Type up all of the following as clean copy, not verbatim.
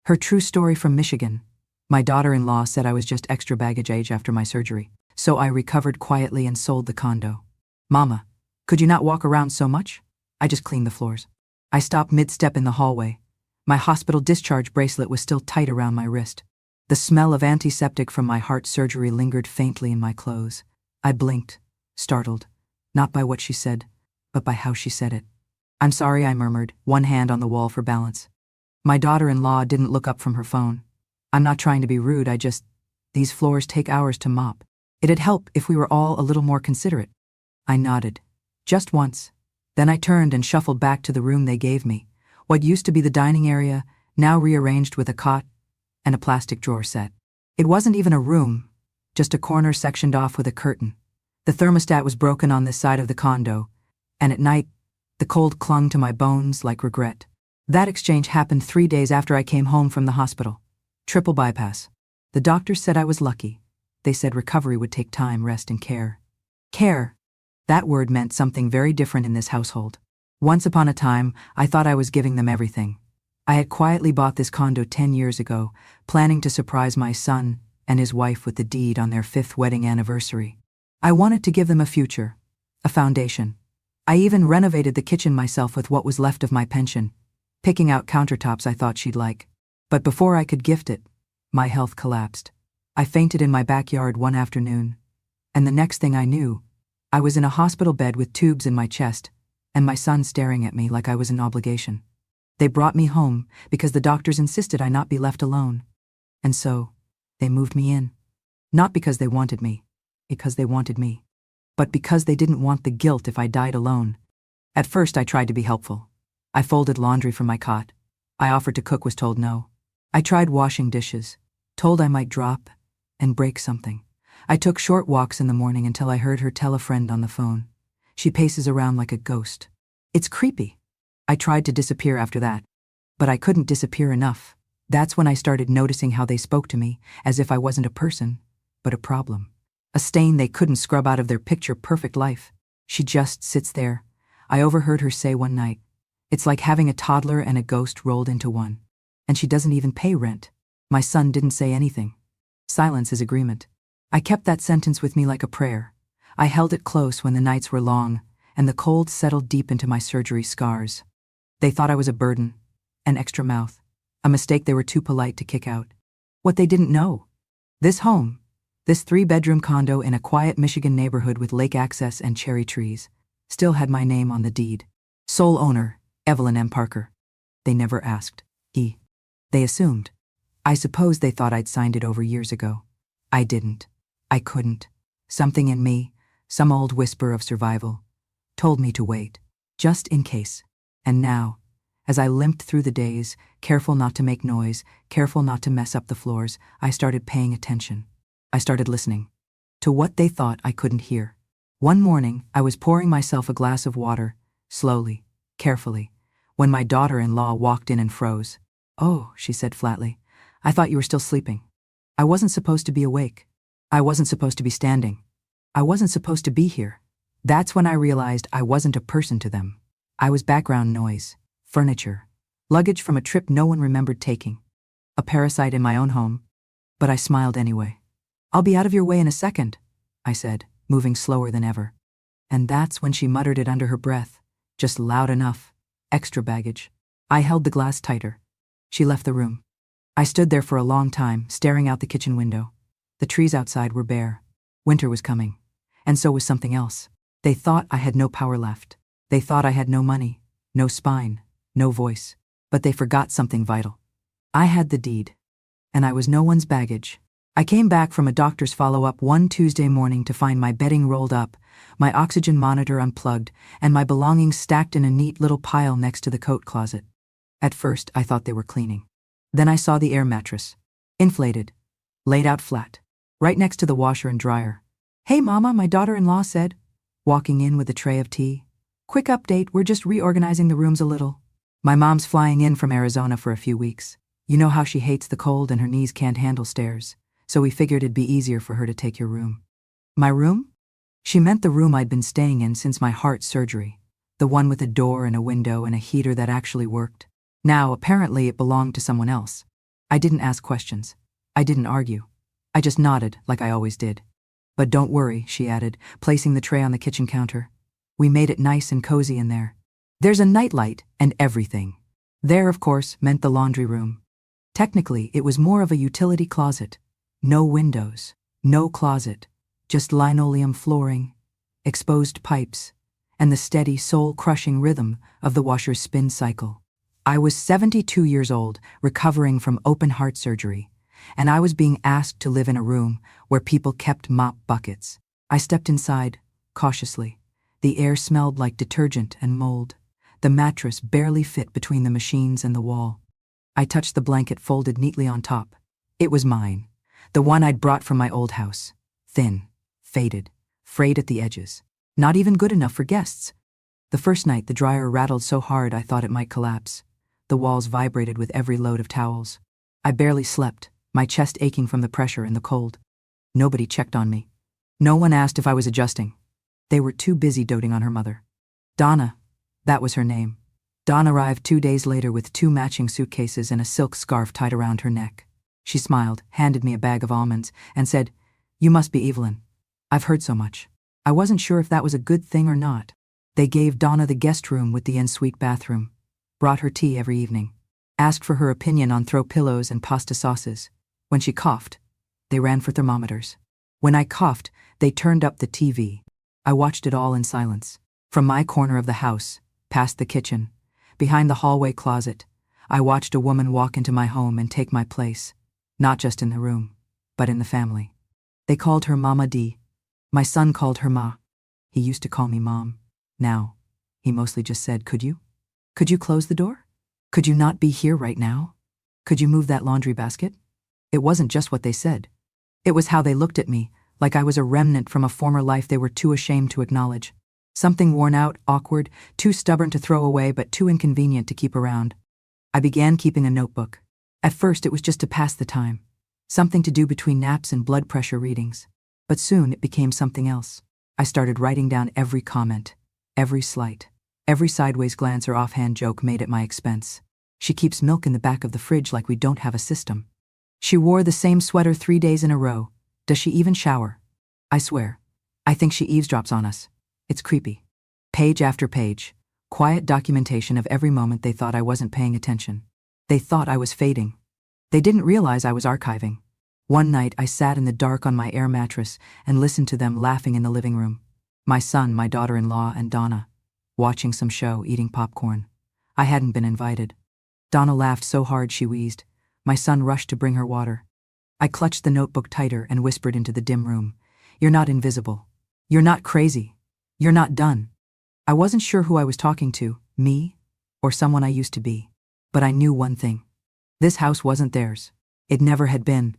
Her true story from Michigan. My daughter-in-law said I was just extra baggage age after my surgery, so I recovered quietly and sold the condo. Mama, could you not walk around so much? I just cleaned the floors. I stopped mid-step in the hallway. My hospital discharge bracelet was still tight around my wrist. The smell of antiseptic from my heart surgery lingered faintly in my clothes. I blinked, startled, not by what she said, but by how she said it. I'm sorry, I murmured, one hand on the wall for balance. My daughter-in-law didn't look up from her phone. I'm not trying to be rude, these floors take hours to mop. It'd help if we were all a little more considerate. I nodded. Just once. Then I turned and shuffled back to the room they gave me, what used to be the dining area, now rearranged with a cot and a plastic drawer set. It wasn't even a room, just a corner sectioned off with a curtain. The thermostat was broken on this side of the condo, and at night, the cold clung to my bones like regret. That exchange happened 3 days after I came home from the hospital. Triple bypass. The doctors said I was lucky. They said recovery would take time, rest, and care. Care. That word meant something very different in this household. Once upon a time, I thought I was giving them everything. I had quietly bought this condo 10 years ago, planning to surprise my son and his wife with the deed on their 5th wedding anniversary. I wanted to give them a future, a foundation. I even renovated the kitchen myself with what was left of my pension, picking out countertops I thought she'd like. But before I could gift it, my health collapsed. I fainted in my backyard one afternoon, and the next thing I knew, I was in a hospital bed with tubes in my chest, and my son staring at me like I was an obligation. They brought me home because the doctors insisted I not be left alone. And so, they moved me in. Not because they wanted me, but because they didn't want the guilt if I died alone. At first I tried to be helpful. I folded laundry from my cot. I offered to cook, was told no. I tried washing dishes, told I might drop and break something. I took short walks in the morning until I heard her tell a friend on the phone. She paces around like a ghost. It's creepy. I tried to disappear after that, but I couldn't disappear enough. That's when I started noticing how they spoke to me, as if I wasn't a person, but a problem. A stain they couldn't scrub out of their picture-perfect life. She just sits there. I overheard her say one night, "It's like having a toddler and a ghost rolled into one. And she doesn't even pay rent." My son didn't say anything. Silence is agreement. I kept that sentence with me like a prayer. I held it close when the nights were long, and the cold settled deep into my surgery scars. They thought I was a burden, an extra mouth, a mistake they were too polite to kick out. What they didn't know. This home, this 3-bedroom condo in a quiet Michigan neighborhood with lake access and cherry trees, still had my name on the deed. Sole owner, Evelyn M. Parker. They never asked. They assumed. I suppose they thought I'd signed it over years ago. I didn't. I couldn't. Something in me, some old whisper of survival, told me to wait, just in case. And now, as I limped through the days, careful not to make noise, careful not to mess up the floors, I started paying attention. I started listening to what they thought I couldn't hear. One morning, I was pouring myself a glass of water, slowly, carefully, when my daughter-in-law walked in and froze. "Oh," she said flatly, "I thought you were still sleeping. I wasn't supposed to be awake. I wasn't supposed to be standing. I wasn't supposed to be here." That's when I realized I wasn't a person to them. I was background noise, furniture, luggage from a trip no one remembered taking, a parasite in my own home. But I smiled anyway. "I'll be out of your way in a second," I said, moving slower than ever. And that's when she muttered it under her breath, just loud enough. "Extra baggage." I held the glass tighter. She left the room. I stood there for a long time, staring out the kitchen window. The trees outside were bare. Winter was coming. And so was something else. They thought I had no power left. They thought I had no money, no spine, no voice. But they forgot something vital. I had the deed. And I was no one's baggage. I came back from a doctor's follow-up one Tuesday morning to find my bedding rolled up, my oxygen monitor unplugged, and my belongings stacked in a neat little pile next to the coat closet. At first, I thought they were cleaning. Then I saw the air mattress, inflated, laid out flat, right next to the washer and dryer. "Hey, Mama," my daughter-in-law said, walking in with a tray of tea. "Quick update, we're just reorganizing the rooms a little. My mom's flying in from Arizona for a few weeks. You know how she hates the cold and her knees can't handle stairs, so we figured it'd be easier for her to take your room." My room? She meant the room I'd been staying in since my heart surgery, the one with a door and a window and a heater that actually worked. Now, apparently, it belonged to someone else. I didn't ask questions. I didn't argue. I just nodded like I always did. But don't worry, she added, placing the tray on the kitchen counter. We made it nice and cozy in there. There's a nightlight and everything. There, of course, meant the laundry room. Technically, it was more of a utility closet. No windows, no closet, just linoleum flooring, exposed pipes, and the steady, soul-crushing rhythm of the washer's spin cycle. I was 72 years old, recovering from open-heart surgery, and I was being asked to live in a room where people kept mop buckets. I stepped inside, cautiously. The air smelled like detergent and mold. The mattress barely fit between the machines and the wall. I touched the blanket folded neatly on top. It was mine, the one I'd brought from my old house. Thin, faded, frayed at the edges. Not even good enough for guests. The first night, the dryer rattled so hard I thought it might collapse. The walls vibrated with every load of towels. I barely slept, my chest aching from the pressure and the cold. Nobody checked on me. No one asked if I was adjusting. They were too busy doting on her mother. Donna, that was her name. Dawn arrived 2 days later with 2 matching suitcases and a silk scarf tied around her neck. She smiled, handed me a bag of almonds, and said, "You must be Evelyn. I've heard so much." I wasn't sure if that was a good thing or not. They gave Donna the guest room with the en-suite bathroom, brought her tea every evening, asked for her opinion on throw pillows and pasta sauces. When she coughed, they ran for thermometers. When I coughed, they turned up the TV. I watched it all in silence. From my corner of the house, past the kitchen, behind the hallway closet, I watched a woman walk into my home and take my place, not just in the room, but in the family. They called her Mama D. My son called her Ma. He used to call me Mom. Now, he mostly just said, "Could you? Could you close the door? Could you not be here right now? Could you move that laundry basket?" It wasn't just what they said. It was how they looked at me, like I was a remnant from a former life they were too ashamed to acknowledge. Something worn out, awkward, too stubborn to throw away but too inconvenient to keep around. I began keeping a notebook. At first it was just to pass the time, something to do between naps and blood pressure readings. But soon it became something else. I started writing down every comment, every slight, every sideways glance or offhand joke made at my expense. She keeps milk in the back of the fridge like we don't have a system. She wore the same sweater 3 days in a row. Does she even shower? I swear, I think she eavesdrops on us. It's creepy. Page after page, quiet documentation of every moment they thought I wasn't paying attention. They thought I was fading. They didn't realize I was archiving. One night I sat in the dark on my air mattress and listened to them laughing in the living room. My son, my daughter-in-law, and Donna, watching some show, eating popcorn. I hadn't been invited. Donna laughed so hard she wheezed. My son rushed to bring her water. I clutched the notebook tighter and whispered into the dim room, "You're not invisible. You're not crazy. You're not done." I wasn't sure who I was talking to, me, or someone I used to be. But I knew one thing. This house wasn't theirs. It never had been.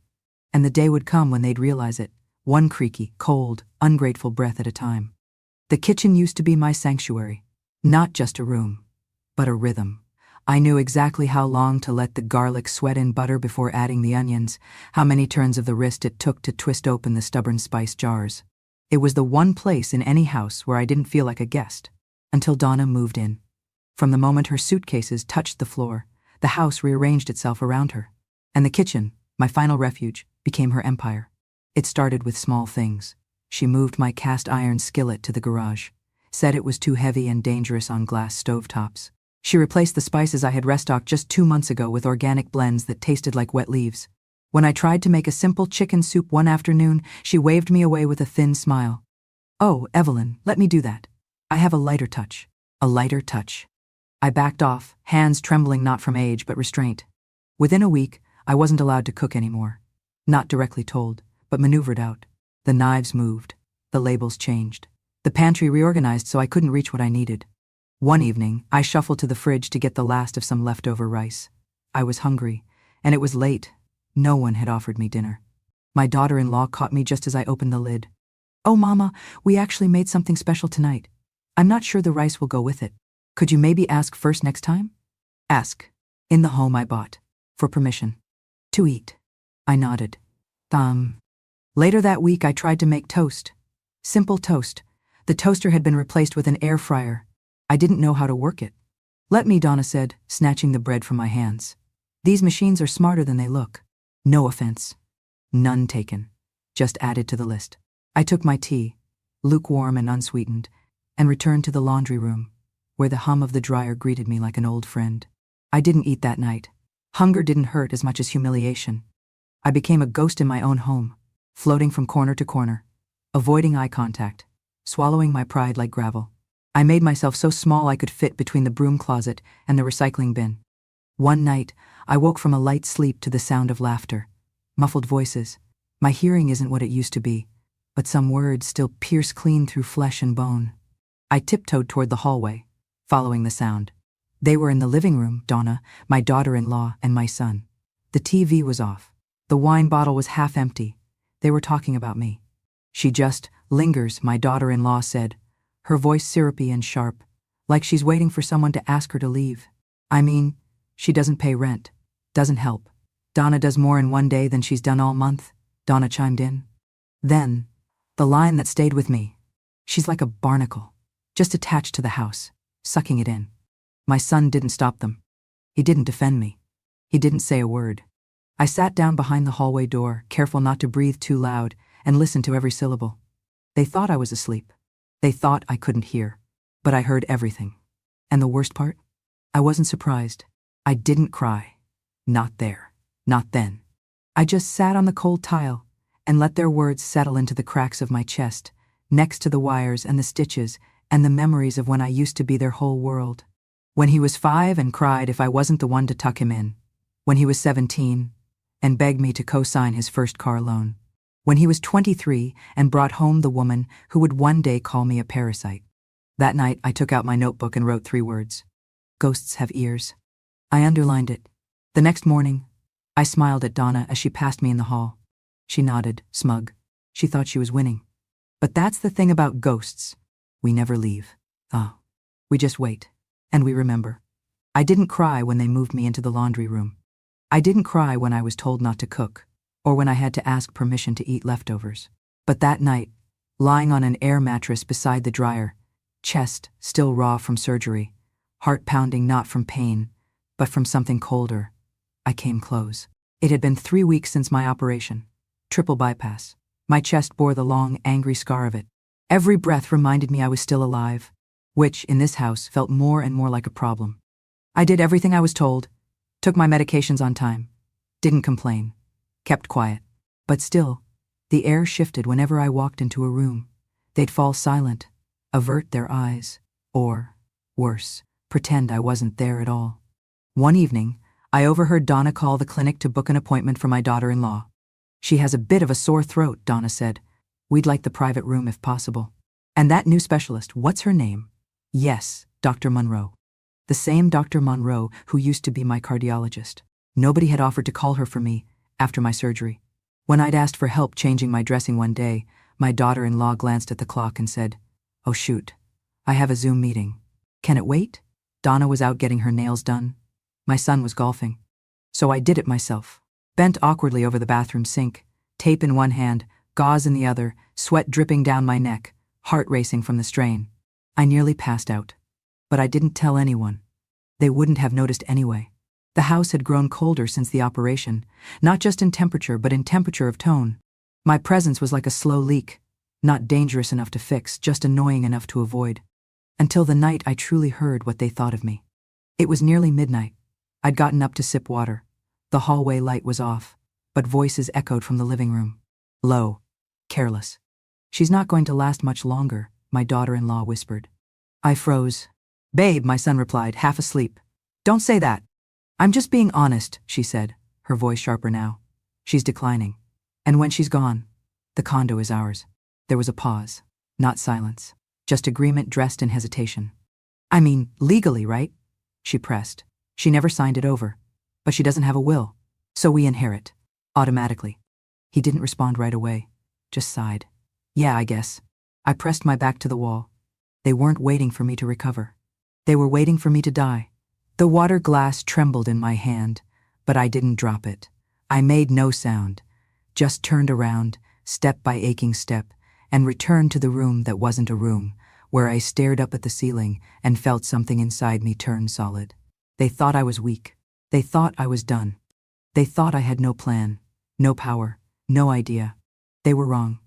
And the day would come when they'd realize it, one creaky, cold, ungrateful breath at a time. The kitchen used to be my sanctuary. Not just a room, but a rhythm. I knew exactly how long to let the garlic sweat in butter before adding the onions, how many turns of the wrist it took to twist open the stubborn spice jars. It was the one place in any house where I didn't feel like a guest, until Donna moved in. From the moment her suitcases touched the floor, the house rearranged itself around her. And the kitchen, my final refuge, became her empire. It started with small things. She moved my cast iron skillet to the garage, said it was too heavy and dangerous on glass stovetops. She replaced the spices I had restocked just 2 months ago with organic blends that tasted like wet leaves. When I tried to make a simple chicken soup one afternoon, she waved me away with a thin smile. "Oh, Evelyn, let me do that. I have a lighter touch." A lighter touch. I backed off, hands trembling not from age but restraint. Within a week, I wasn't allowed to cook anymore. Not directly told, but maneuvered out. The knives moved. The labels changed. The pantry reorganized so I couldn't reach what I needed. One evening, I shuffled to the fridge to get the last of some leftover rice. I was hungry, and it was late. No one had offered me dinner. My daughter-in-law caught me just as I opened the lid. "Oh, Mama, we actually made something special tonight. I'm not sure the rice will go with it. Could you maybe ask first next time?" Ask. In the home I bought. For permission. To eat. I nodded. Later that week I tried to make toast. Simple toast. The toaster had been replaced with an air fryer. I didn't know how to work it. "Let me," Donna said, snatching the bread from my hands. These machines are smarter than they look. No offense. None taken. Just added to the list. I took my tea, lukewarm and unsweetened, and returned to the laundry room, where the hum of the dryer greeted me like an old friend. I didn't eat that night. Hunger didn't hurt as much as humiliation. I became a ghost in my own home, floating from corner to corner, avoiding eye contact, swallowing my pride like gravel. I made myself so small I could fit between the broom closet and the recycling bin. One night, I woke from a light sleep to the sound of laughter, muffled voices. My hearing isn't what it used to be, but some words still pierce clean through flesh and bone. I tiptoed toward the hallway, following the sound. They were in the living room, Donna, my daughter-in-law, and my son. The TV was off. The wine bottle was half empty. They were talking about me. She just lingers, my daughter-in-law said, her voice syrupy and sharp, like she's waiting for someone to ask her to leave. I mean, she doesn't pay rent, doesn't help. Donna does more in one day than she's done all month, Donna chimed in. Then, the line that stayed with me. She's like a barnacle, just attached to the house, sucking it in. My son didn't stop them. He didn't defend me. He didn't say a word. I sat down behind the hallway door, careful not to breathe too loud, and listened to every syllable. They thought I was asleep. They thought I couldn't hear. But I heard everything. And the worst part? I wasn't surprised. I didn't cry. Not there. Not then. I just sat on the cold tile and let their words settle into the cracks of my chest, next to the wires and the stitches and the memories of when I used to be their whole world. When he was 5 and cried if I wasn't the one to tuck him in. When he was 17 and begged me to co-sign his first car loan. When he was 23 and brought home the woman who would one day call me a parasite. That night, I took out my notebook and wrote 3 words. Ghosts have ears. I underlined it. The next morning, I smiled at Donna as she passed me in the hall. She nodded, smug. She thought she was winning. But that's the thing about ghosts. We never leave. Oh, we just wait. And we remember. I didn't cry when they moved me into the laundry room. I didn't cry when I was told not to cook, or when I had to ask permission to eat leftovers. But that night, lying on an air mattress beside the dryer, chest still raw from surgery, heart pounding not from pain, but from something colder, I came close. It had been 3 weeks since my operation. Triple bypass. My chest bore the long, angry scar of it. Every breath reminded me I was still alive, which, in this house, felt more and more like a problem. I did everything I was told, took my medications on time, didn't complain, kept quiet. But still, the air shifted whenever I walked into a room. They'd fall silent, avert their eyes, or, worse, pretend I wasn't there at all. One evening, I overheard Donna call the clinic to book an appointment for my daughter-in-law. She has a bit of a sore throat, Donna said. We'd like the private room if possible. And that new specialist, what's her name? Yes, Dr. Monroe. The same Dr. Monroe who used to be my cardiologist. Nobody had offered to call her for me after my surgery. When I'd asked for help changing my dressing one day, my daughter-in-law glanced at the clock and said, "Oh shoot, I have a Zoom meeting. Can it wait?" Donna was out getting her nails done. My son was golfing. So I did it myself. Bent awkwardly over the bathroom sink, tape in one hand, gauze in the other, sweat dripping down my neck, heart racing from the strain. I nearly passed out. But I didn't tell anyone. They wouldn't have noticed anyway. The house had grown colder since the operation, not just in temperature, but in temperature of tone. My presence was like a slow leak, not dangerous enough to fix, just annoying enough to avoid. Until the night I truly heard what they thought of me. It was nearly midnight. I'd gotten up to sip water. The hallway light was off, but voices echoed from the living room. Low, careless. "She's not going to last much longer," my daughter-in-law whispered. I froze. "Babe," my son replied, half asleep. "Don't say that." "I'm just being honest," she said, her voice sharper now. "She's declining. And when she's gone, the condo is ours." There was a pause. Not silence. Just agreement dressed in hesitation. "I mean, legally, right?" She pressed. "She never signed it over. But she doesn't have a will. So we inherit. Automatically." He didn't respond right away. Just sighed. "Yeah, I guess." I pressed my back to the wall. They weren't waiting for me to recover. They were waiting for me to die. The water glass trembled in my hand, but I didn't drop it. I made no sound, just turned around, step by aching step, and returned to the room that wasn't a room, where I stared up at the ceiling and felt something inside me turn solid. They thought I was weak. They thought I was done. They thought I had no plan, no power, no idea. They were wrong.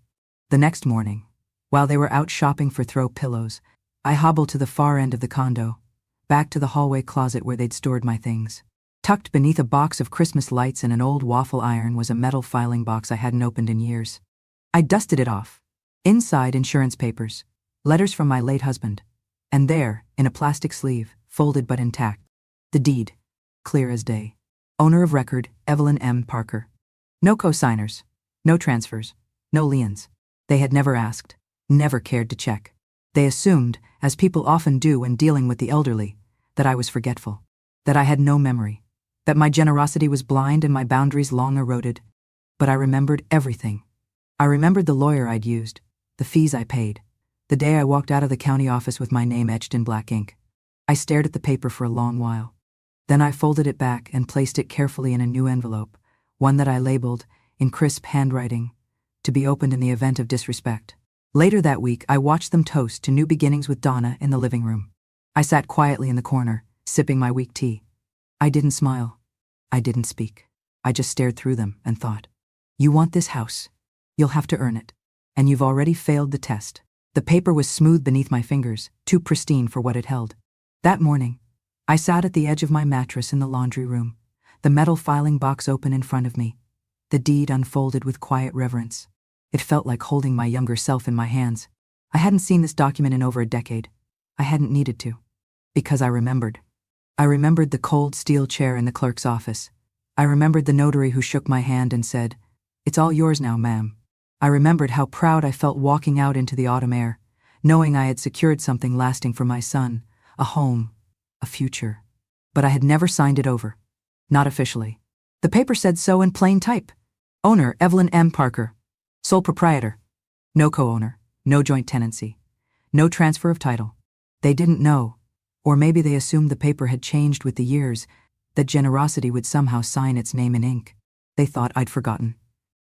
The next morning, while they were out shopping for throw pillows, I hobbled to the far end of the condo, back to the hallway closet where they'd stored my things. Tucked beneath a box of Christmas lights and an old waffle iron was a metal filing box I hadn't opened in years. I dusted it off. Inside, insurance papers, letters from my late husband, and there, in a plastic sleeve, folded but intact, the deed, clear as day. Owner of record, Evelyn M. Parker. No co-signers, no transfers, no liens. They had never asked, never cared to check. They assumed, as people often do when dealing with the elderly, that I was forgetful, that I had no memory, that my generosity was blind and my boundaries long eroded. But I remembered everything. I remembered the lawyer I'd used, the fees I paid, the day I walked out of the county office with my name etched in black ink. I stared at the paper for a long while. Then I folded it back and placed it carefully in a new envelope, one that I labeled, in crisp handwriting, to be opened in the event of disrespect. Later that week, I watched them toast to new beginnings with Donna in the living room. I sat quietly in the corner, sipping my weak tea. I didn't smile. I didn't speak. I just stared through them and thought, you want this house. You'll have to earn it. And you've already failed the test. The paper was smooth beneath my fingers, too pristine for what it held. That morning, I sat at the edge of my mattress in the laundry room, the metal filing box open in front of me, the deed unfolded with quiet reverence. It felt like holding my younger self in my hands. I hadn't seen this document in over a decade. I hadn't needed to. Because I remembered. I remembered the cold steel chair in the clerk's office. I remembered the notary who shook my hand and said, "It's all yours now, ma'am." I remembered how proud I felt walking out into the autumn air, knowing I had secured something lasting for my son, a home, a future. But I had never signed it over. Not officially. The paper said so in plain type. Owner, Evelyn M. Parker. Sole proprietor. No co-owner, no joint tenancy, no transfer of title. They didn't know, or maybe they assumed the paper had changed with the years, that generosity would somehow sign its name in ink. They thought I'd forgotten.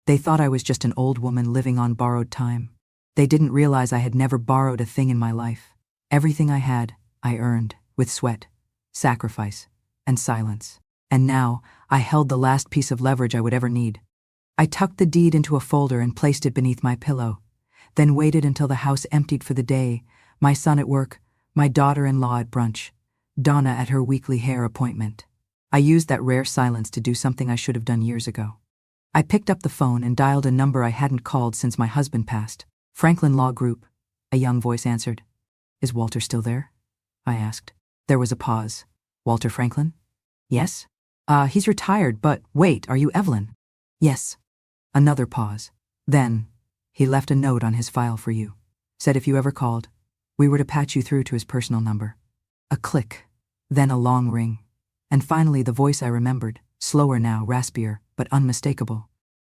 They thought I was just an old woman living on borrowed time. They didn't realize I had never borrowed a thing in my life. Everything I had, I earned, with sweat, sacrifice, and silence. And now, I held the last piece of leverage I would ever need. I tucked the deed into a folder and placed it beneath my pillow, then waited until the house emptied for the day, my son at work, my daughter-in-law at brunch, Donna at her weekly hair appointment. I used that rare silence to do something I should have done years ago. I picked up the phone and dialed a number I hadn't called since my husband passed. Franklin Law Group, a young voice answered. "Is Walter still there?" I asked. There was a pause. "Walter Franklin?" "Yes." He's retired, but wait, are you Evelyn?" "Yes." Another pause. Then, "He left a note on his file for you. Said if you ever called, we were to patch you through to his personal number." A click, then a long ring. And finally the voice I remembered, slower now, raspier, but unmistakable.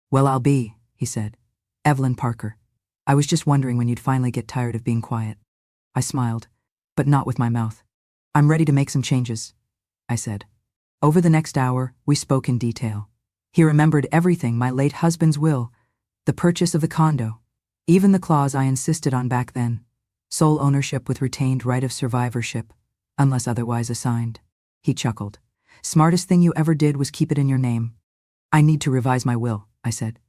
"Well, I'll be," he said. "Evelyn Parker. I was just wondering when you'd finally get tired of being quiet." I smiled, but not with my mouth. "I'm ready to make some changes," I said. Over the next hour, we spoke in detail. He remembered everything, my late husband's will, the purchase of the condo, even the clause I insisted on back then, sole ownership with retained right of survivorship, unless otherwise assigned. He chuckled. "Smartest thing you ever did was keep it in your name." "I need to revise my will," I said.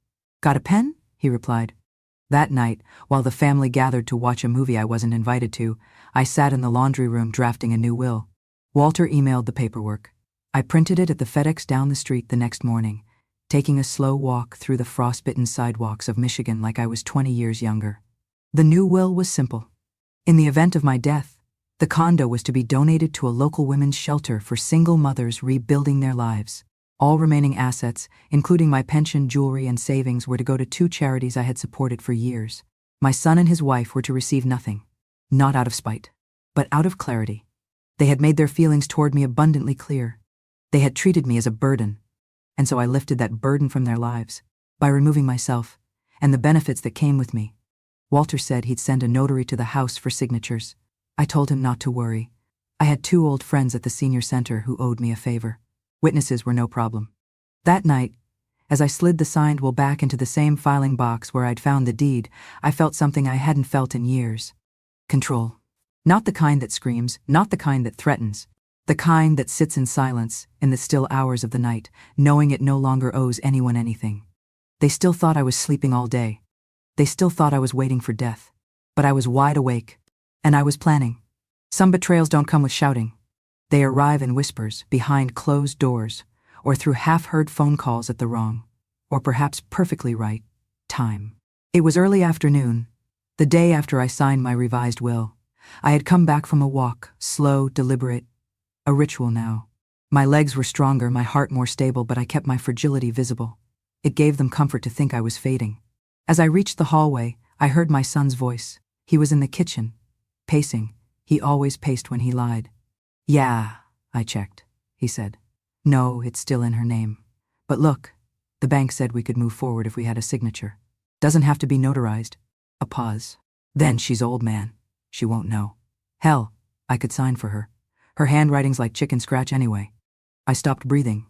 "Got a pen?" he replied. That night, while the family gathered to watch a movie I wasn't invited to, I sat in the laundry room drafting a new will. Walter emailed the paperwork. I printed it at the FedEx down the street the next morning, taking a slow walk through the frost-bitten sidewalks of Michigan like I was 20 years younger. The new will was simple. In the event of my death, the condo was to be donated to a local women's shelter for single mothers rebuilding their lives. All remaining assets, including my pension, jewelry, and savings, were to go to 2 charities I had supported for years. My son and his wife were to receive nothing, not out of spite, but out of clarity. They had made their feelings toward me abundantly clear. They had treated me as a burden, and so I lifted that burden from their lives by removing myself and the benefits that came with me. Walter said he'd send a notary to the house for signatures. I told him not to worry. I had 2 old friends at the senior center who owed me a favor. Witnesses were no problem. That night, as I slid the signed will back into the same filing box where I'd found the deed, I felt something I hadn't felt in years. Control. Not the kind that screams, not the kind that threatens, The kind that sits in silence in the still hours of the night, knowing it no longer owes anyone anything. They still thought I was sleeping all day. They still thought I was waiting for death. But I was wide awake, and I was planning. Some betrayals don't come with shouting. They arrive in whispers, behind closed doors, or through half-heard phone calls at the wrong, or perhaps perfectly right, time. It was early afternoon, the day after I signed my revised will. I had come back from a walk, slow, deliberate, a ritual now. My legs were stronger, my heart more stable, but I kept my fragility visible. It gave them comfort to think I was fading. As I reached the hallway, I heard my son's voice. He was in the kitchen, pacing. He always paced when he lied. "Yeah," I checked, he said. "No, it's still in her name. But look, the bank said we could move forward if we had a signature. Doesn't have to be notarized." A pause. "Then she's old, man. She won't know. Hell, I could sign for her. Her handwriting's like chicken scratch anyway." I stopped breathing.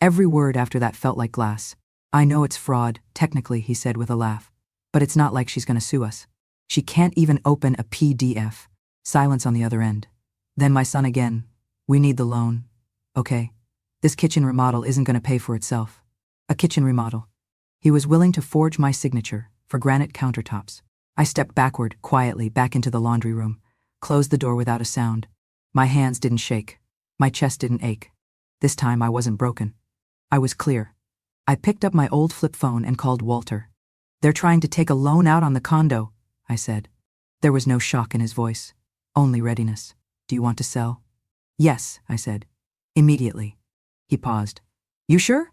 Every word after that felt like glass. "I know it's fraud, technically," he said with a laugh. "But it's not like she's gonna sue us. She can't even open a PDF." Silence on the other end. Then my son again. "We need the loan. Okay. This kitchen remodel isn't gonna pay for itself." A kitchen remodel. He was willing to forge my signature for granite countertops. I stepped backward, quietly, back into the laundry room, closed the door without a sound. My hands didn't shake. My chest didn't ache. This time I wasn't broken. I was clear. I picked up my old flip phone and called Walter. "They're trying to take a loan out on the condo," I said. There was no shock in his voice, only readiness. "Do you want to sell?" "Yes," I said. "Immediately." He paused. "You sure?"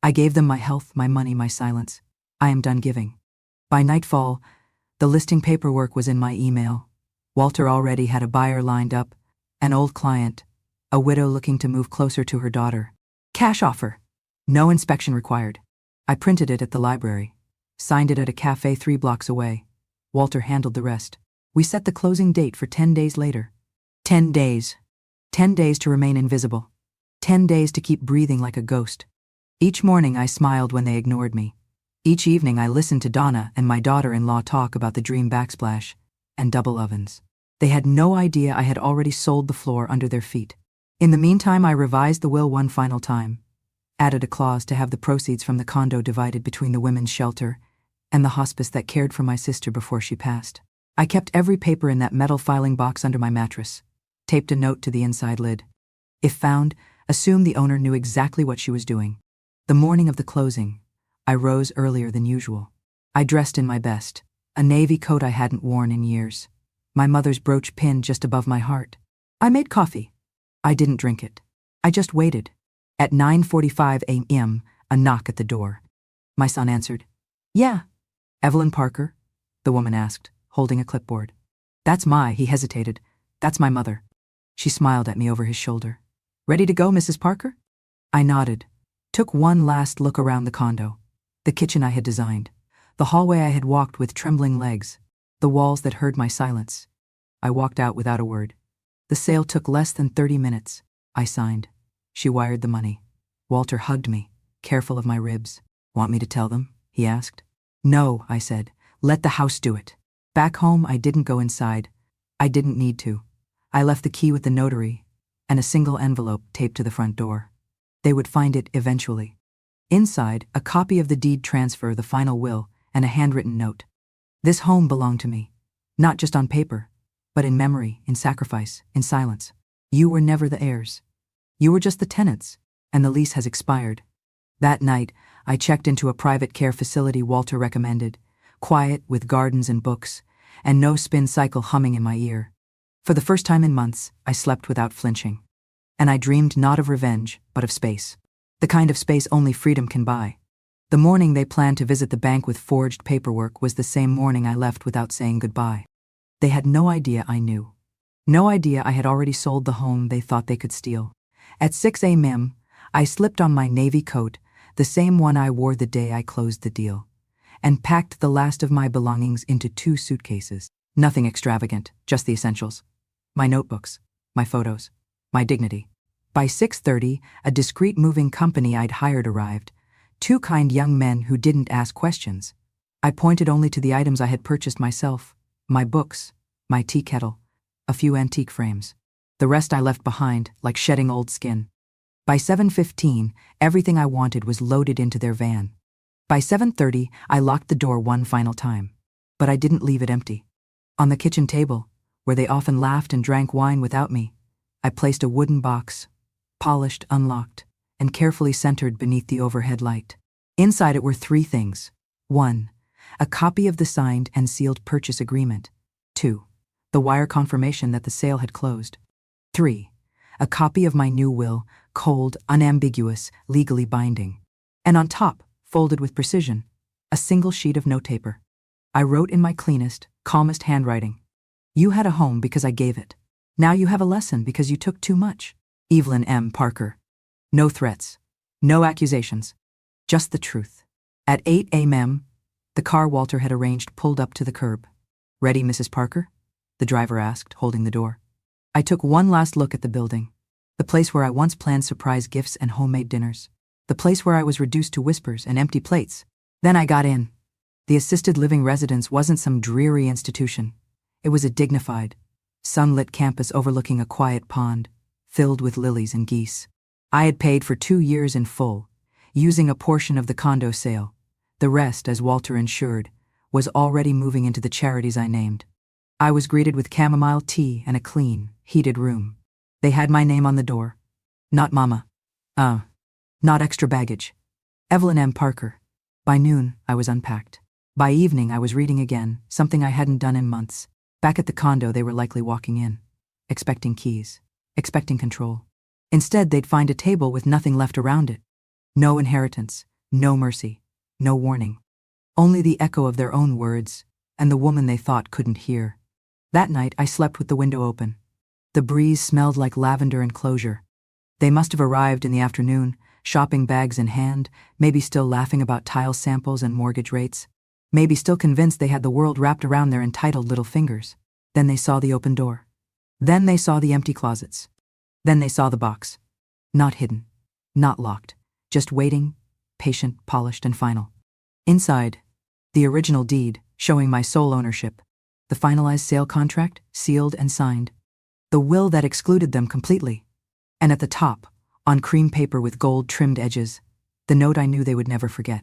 I gave them my health, my money, my silence. I am done giving. By nightfall, the listing paperwork was in my email. Walter already had a buyer lined up, an old client, a widow looking to move closer to her daughter. Cash offer. No inspection required. I printed it at the library, signed it at a cafe 3 blocks away. Walter handled the rest. We set the closing date for 10 days later. 10 days. 10 days to remain invisible. 10 days to keep breathing like a ghost. Each morning I smiled when they ignored me. Each evening I listened to Donna and my daughter-in-law talk about the dream backsplash and double ovens. They had no idea I had already sold the floor under their feet. In the meantime, I revised the will one final time, added a clause to have the proceeds from the condo divided between the women's shelter and the hospice that cared for my sister before she passed. I kept every paper in that metal filing box under my mattress, taped a note to the inside lid. If found, assume the owner knew exactly what she was doing. The morning of the closing, I rose earlier than usual. I dressed in my best, a navy coat I hadn't worn in years, my mother's brooch pinned just above my heart. I made coffee. I didn't drink it. I just waited. At 9:45 a.m., a knock at the door. My son answered. "Yeah." "Evelyn Parker?" the woman asked, holding a clipboard. He hesitated. "That's my mother." She smiled at me over his shoulder. "Ready to go, Mrs. Parker?" I nodded, took one last look around the condo, the kitchen I had designed, the hallway I had walked with trembling legs, the walls that heard my silence. I walked out without a word. The sale took less than 30 minutes. I signed. She wired the money. Walter hugged me, careful of my ribs. "Want me to tell them?" he asked. "No," I said. "Let the house do it." Back home, I didn't go inside. I didn't need to. I left the key with the notary and a single envelope taped to the front door. They would find it eventually. Inside, a copy of the deed transfer, the final will, and a handwritten note. This home belonged to me, not just on paper, but in memory, in sacrifice, in silence. You were never the heirs. You were just the tenants, and the lease has expired. That night, I checked into a private care facility Walter recommended, quiet with gardens and books, and no spin cycle humming in my ear. For the first time in months, I slept without flinching. And I dreamed not of revenge, but of space. The kind of space only freedom can buy. The morning they planned to visit the bank with forged paperwork was the same morning I left without saying goodbye. They had no idea I knew. No idea I had already sold the home they thought they could steal. At 6 a.m., I slipped on my navy coat, the same one I wore the day I closed the deal, and packed the last of my belongings into 2 suitcases. Nothing extravagant, just the essentials. My notebooks, my photos, my dignity. By 6:30, a discreet moving company I'd hired arrived, 2 kind young men who didn't ask questions. I pointed only to the items I had purchased myself, my books, my tea kettle, a few antique frames. The rest I left behind, like shedding old skin. By 7:15, everything I wanted was loaded into their van. By 7:30, I locked the door one final time. But I didn't leave it empty. On the kitchen table, where they often laughed and drank wine without me, I placed a wooden box, polished, unlocked, and carefully centered beneath the overhead light. Inside it were 3 things. 1. A copy of the signed and sealed purchase agreement. 2. The wire confirmation that the sale had closed. 3. A copy of my new will, cold, unambiguous, legally binding. And on top, folded with precision, a single sheet of notepaper. I wrote in my cleanest, calmest handwriting. You had a home because I gave it. Now you have a lesson because you took too much. Evelyn M. Parker. No threats. No accusations. Just the truth. At 8 a.m., the car Walter had arranged pulled up to the curb. Ready, Mrs. Parker? The driver asked, holding the door. I took one last look at the building. The place where I once planned surprise gifts and homemade dinners. The place where I was reduced to whispers and empty plates. Then I got in. The assisted living residence wasn't some dreary institution. It was a dignified, sunlit campus overlooking a quiet pond, filled with lilies and geese. I had paid for 2 years in full, using a portion of the condo sale. The rest, as Walter ensured, was already moving into the charities I named. I was greeted with chamomile tea and a clean, heated room. They had my name on the door. Not Mama. Not extra baggage. Evelyn M. Parker. By noon, I was unpacked. By evening, I was reading again, something I hadn't done in months. Back at the condo, they were likely walking in, expecting keys, expecting control. Instead, they'd find a table with nothing left around it. No inheritance, no mercy, no warning. Only the echo of their own words and the woman they thought couldn't hear. That night, I slept with the window open. The breeze smelled like lavender and closure. They must have arrived in the afternoon, shopping bags in hand, maybe still laughing about tile samples and mortgage rates, maybe still convinced they had the world wrapped around their entitled little fingers. Then they saw the open door. Then they saw the empty closets. Then they saw the box. Not hidden, not locked, just waiting, patient, polished, and final. Inside, the original deed, showing my sole ownership, the finalized sale contract, sealed and signed, the will that excluded them completely, and at the top, on cream paper with gold-trimmed edges, the note I knew they would never forget.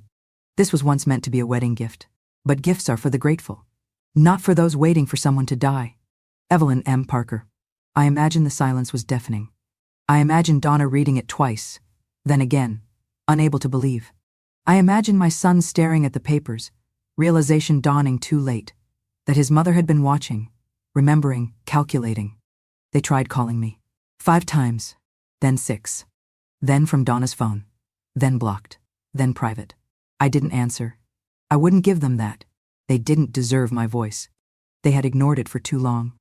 This was once meant to be a wedding gift, but gifts are for the grateful, not for those waiting for someone to die. Evelyn M. Parker. I imagine the silence was deafening. I imagined Donna reading it twice, then again, unable to believe. I imagined my son staring at the papers, realization dawning too late, that his mother had been watching, remembering, calculating. They tried calling me. 5 times, then 6. Then from Donna's phone, then blocked, then private. I didn't answer. I wouldn't give them that. They didn't deserve my voice. They had ignored it for too long.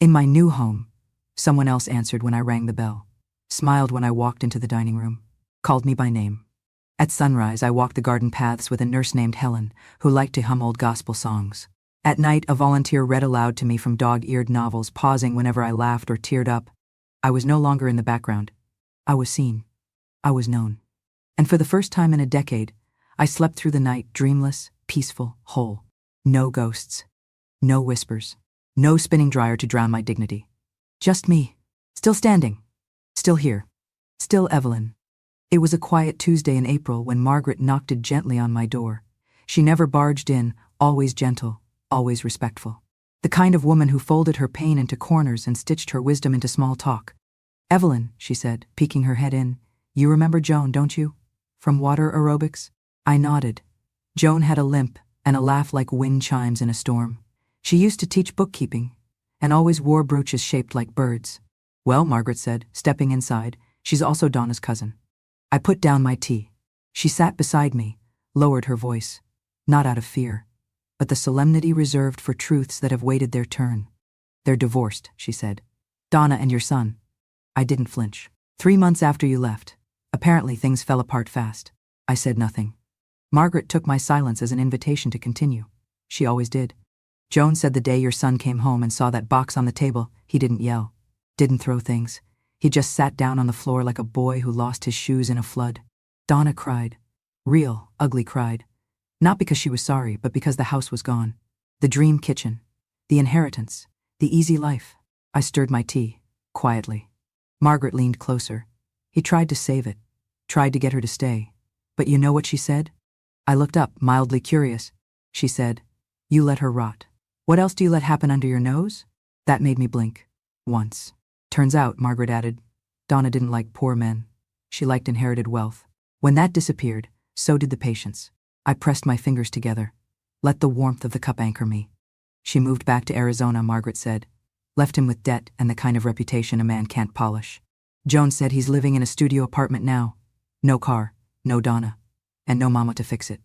In my new home, someone else answered when I rang the bell, smiled when I walked into the dining room, called me by name. At sunrise, I walked the garden paths with a nurse named Helen, who liked to hum old gospel songs. At night, a volunteer read aloud to me from dog-eared novels, pausing whenever I laughed or teared up. I was no longer in the background. I was seen. I was known. And for the first time in a decade, I slept through the night dreamless, peaceful, whole. No ghosts. No whispers. No spinning dryer to drown my dignity. Just me. Still standing. Still here. Still Evelyn. It was a quiet Tuesday in April when Margaret knocked gently on my door. She never barged in, always gentle, always respectful. The kind of woman who folded her pain into corners and stitched her wisdom into small talk. Evelyn, she said, peeking her head in, you remember Joan, don't you? From water aerobics? I nodded. Joan had a limp and a laugh like wind chimes in a storm. She used to teach bookkeeping and always wore brooches shaped like birds. Well, Margaret said, stepping inside, she's also Donna's cousin. I put down my tea. She sat beside me, lowered her voice, not out of fear, but the solemnity reserved for truths that have waited their turn. They're divorced, she said. Donna and your son. I didn't flinch. 3 months after you left. Apparently things fell apart fast. I said nothing. Margaret took my silence as an invitation to continue. She always did. Joan said the day your son came home and saw that box on the table, he didn't yell, didn't throw things. He just sat down on the floor like a boy who lost his shoes in a flood. Donna cried. Real, ugly cried. Not because she was sorry, but because the house was gone. The dream kitchen. The inheritance. The easy life. I stirred my tea. quietly. Margaret leaned closer. He tried to save it, tried to get her to stay. But you know what she said? I looked up, mildly curious. She said, "You let her rot. What else do you let happen under your nose?" That made me blink. Once. Turns out, Margaret added, Donna didn't like poor men. She liked inherited wealth. When that disappeared, so did the patience. I pressed my fingers together. Let the warmth of the cup anchor me. She moved back to Arizona, Margaret said. Left him with debt and the kind of reputation a man can't polish. Joan said he's living in a studio apartment now. No car, no Donna, and no mama to fix it.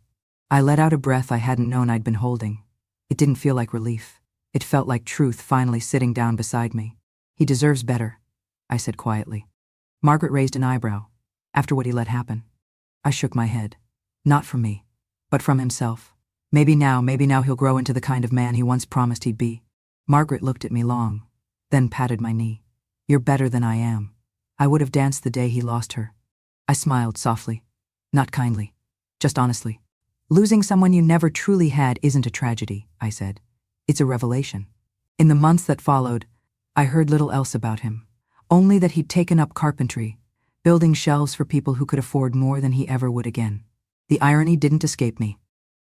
I let out a breath I hadn't known I'd been holding. It didn't feel like relief. It felt like truth finally sitting down beside me. He deserves better, I said quietly. Margaret raised an eyebrow. After what he let happen. I shook my head. Not from me, but from himself. Maybe now he'll grow into the kind of man he once promised he'd be. Margaret looked at me long, then patted my knee. You're better than I am. I would have danced the day he lost her. I smiled softly. Not kindly, just honestly. Losing someone you never truly had isn't a tragedy, I said. It's a revelation. In the months that followed, I heard little else about him. Only that he'd taken up carpentry, building shelves for people who could afford more than he ever would again. The irony didn't escape me.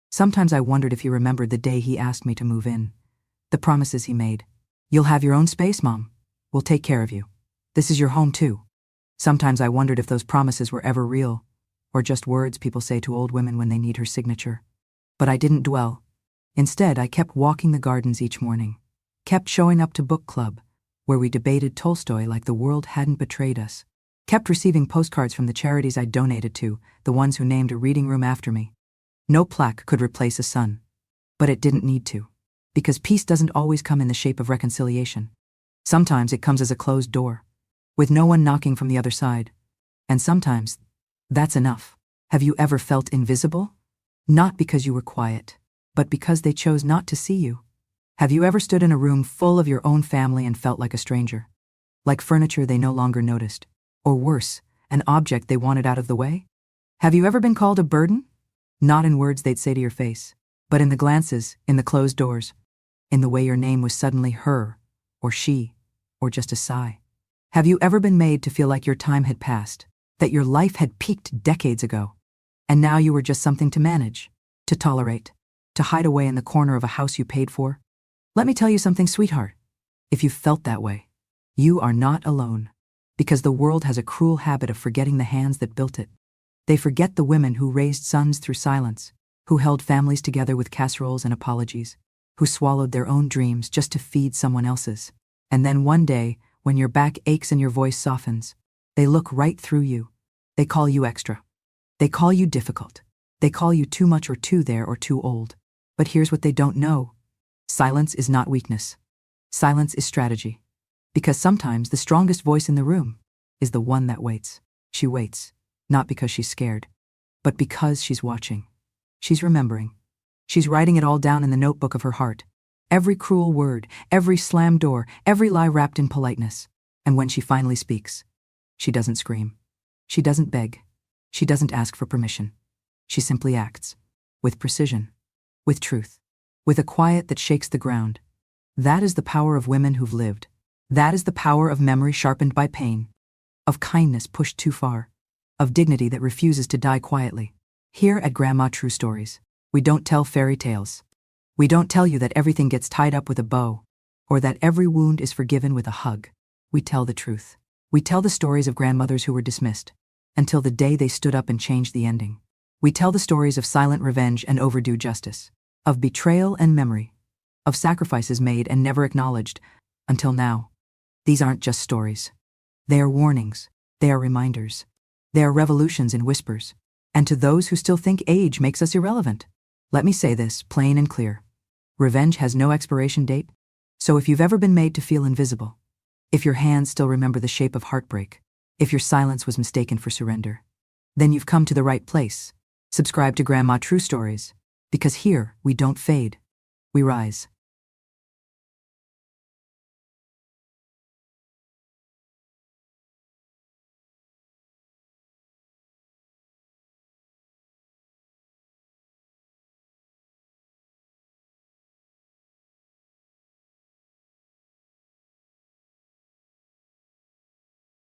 Sometimes I wondered if he remembered the day he asked me to move in. The promises he made. You'll have your own space, Mom. We'll take care of you. This is your home too. Sometimes I wondered if those promises were ever real, or just words people say to old women when they need her signature. But I didn't dwell. Instead, I kept walking the gardens each morning, kept showing up to book club, where we debated Tolstoy like the world hadn't betrayed us, kept receiving postcards from the charities I donated to, the ones who named a reading room after me. No plaque could replace a son. But it didn't need to. Because peace doesn't always come in the shape of reconciliation. Sometimes it comes as a closed door, with no one knocking from the other side. And sometimes, that's enough. Have you ever felt invisible? Not because you were quiet, but because they chose not to see you. Have you ever stood in a room full of your own family and felt like a stranger? Like furniture they no longer noticed? Or worse, an object they wanted out of the way? Have you ever been called a burden? Not in words they'd say to your face, but in the glances, in the closed doors, in the way your name was suddenly her, or she, or just a sigh. Have you ever been made to feel like your time had passed, that your life had peaked decades ago, and now you were just something to manage, to tolerate, to hide away in the corner of a house you paid for? Let me tell you something, sweetheart. If you felt that way, you are not alone, because the world has a cruel habit of forgetting the hands that built it. They forget the women who raised sons through silence, who held families together with casseroles and apologies, who swallowed their own dreams just to feed someone else's. And then one day, when your back aches and your voice softens, they look right through you. They call you extra. They call you difficult. They call you too much or too there or too old. But here's what they don't know. Silence is not weakness. Silence is strategy. Because sometimes the strongest voice in the room is the one that waits. She waits, not because she's scared, but because she's watching. She's remembering. She's writing it all down in the notebook of her heart. Every cruel word, every slammed door, every lie wrapped in politeness. And when she finally speaks, she doesn't scream. She doesn't beg. She doesn't ask for permission. She simply acts. With precision. With truth. With a quiet that shakes the ground. That is the power of women who've lived. That is the power of memory sharpened by pain. Of kindness pushed too far. Of dignity that refuses to die quietly. Here at Grandma True Stories, we don't tell fairy tales. We don't tell you that everything gets tied up with a bow, or that every wound is forgiven with a hug. We tell the truth. We tell the stories of grandmothers who were dismissed, until the day they stood up and changed the ending. We tell the stories of silent revenge and overdue justice, of betrayal and memory, of sacrifices made and never acknowledged, until now. These aren't just stories. They are warnings. They are reminders. They are revolutions in whispers. And to those who still think age makes us irrelevant, let me say this plain and clear. Revenge has no expiration date, so if you've ever been made to feel invisible, if your hands still remember the shape of heartbreak, if your silence was mistaken for surrender, then you've come to the right place. Subscribe to Grandma True Stories, because here we don't fade, we rise.